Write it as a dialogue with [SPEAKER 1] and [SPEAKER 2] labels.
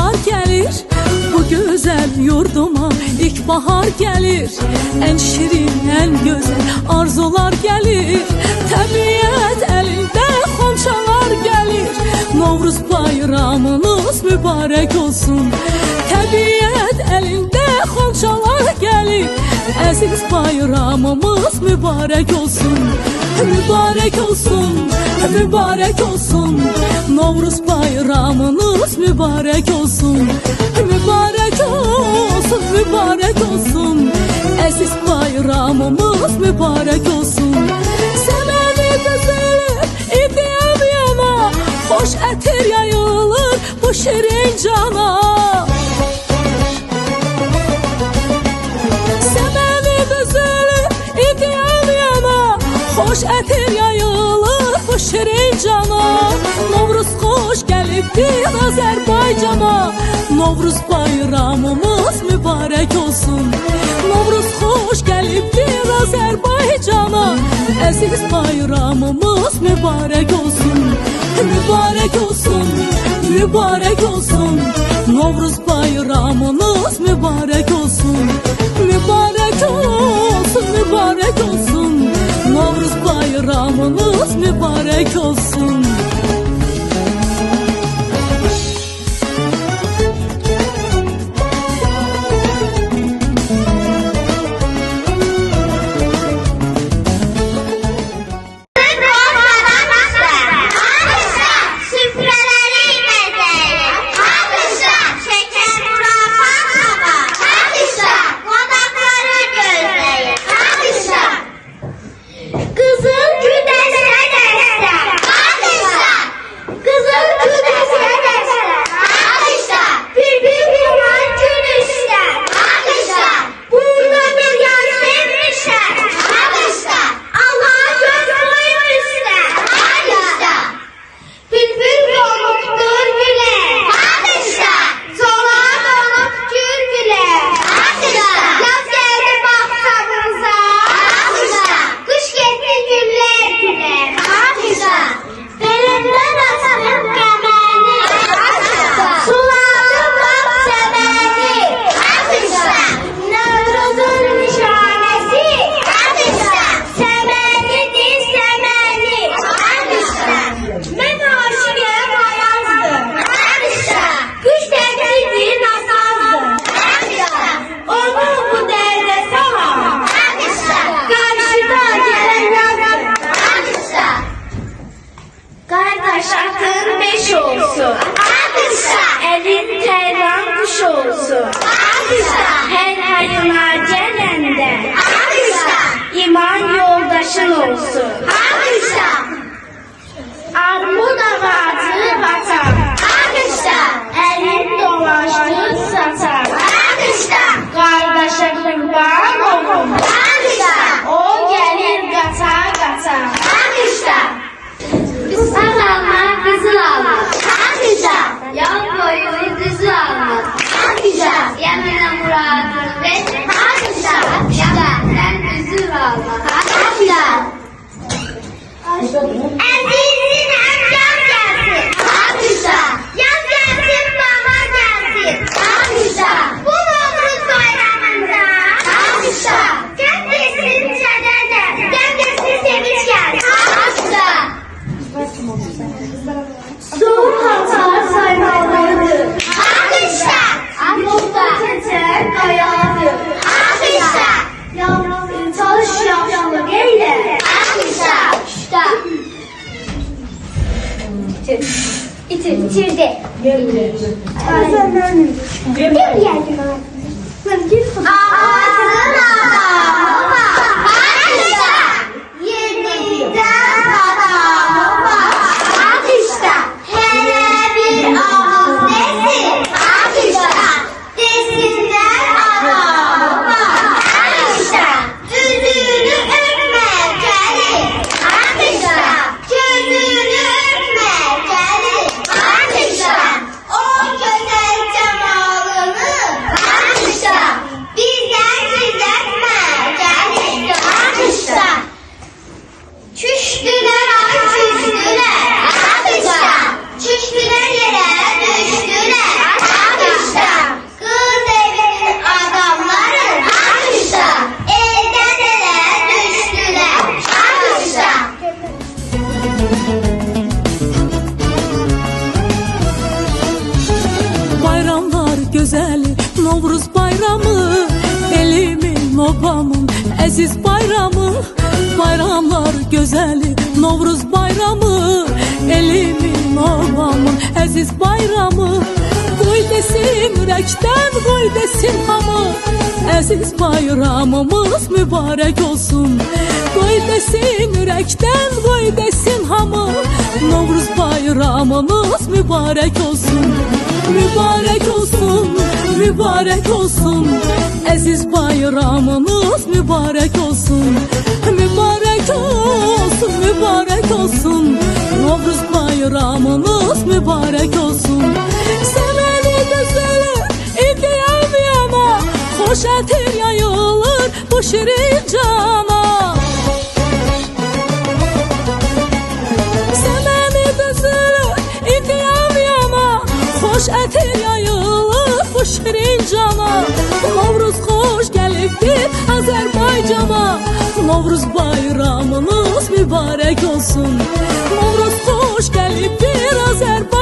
[SPEAKER 1] sonbaharlar gelir. Bu güzel yurduma ilkbahar gelir. En şirin, en güzel arzular gelir. Təbiət elinde xonçalar gelir. Novruz bayramınız mübarek olsun. Təbiət elinde xonçalar gelir. Aziz bayramımız mübarek olsun. Mübarek olsun, mübarek olsun. Novruz bayramınız mübarek olsun. Mübarek olsun, mübarek olsun. Aziz bayramımız mübarek olsun. Semeni düzülür, idiyem yana. Hoş etir yayılır bu şirin cana. Hoş etir yayılır bu şirin cana. Novruz hoş gelibdir Azerbaycana. Novruz bayramımız mübarek olsun. Novruz hoş gelibdir Azerbaycana. Aziz bayramımız mübarek olsun. Mübarek olsun, mübarek olsun. Novruz bayramınız mübarek olsun. Mübarek olsun, mübarek olsun. Novruz bayramınız mübarek olsun.
[SPEAKER 2] İçirdi.
[SPEAKER 3] O güzel cemalını
[SPEAKER 1] Novruz bayramı, elimin, obamın əziz bayramı. Bayramlar gözəli Novruz bayramı, elimin, obamın əziz bayramı. Qoy desin ürəkdən, qoy desin hamı, əziz bayramımız mübarək olsun. Qoy desin ürəkdən, qoy desin hamı, Novruz bayramımız mübarək olsun. Mübarək olsun, mübarək olsun, əziz bayramımız mübarək olsun. Mübarək olsun, mübarək olsun, Novruz bayramımız mübarək olsun. Sevəni gözəli indi yana, xoş ətir yayılır bu şirin cana. Sevəni gözəli indi yana, xoş ətir yayılır bu şirin cana. Novruz xoş gəlibdir Azərbaycana, Novruz bayramınız mübarək olsun. Novruz xoş gəlibdir Azərbaycana,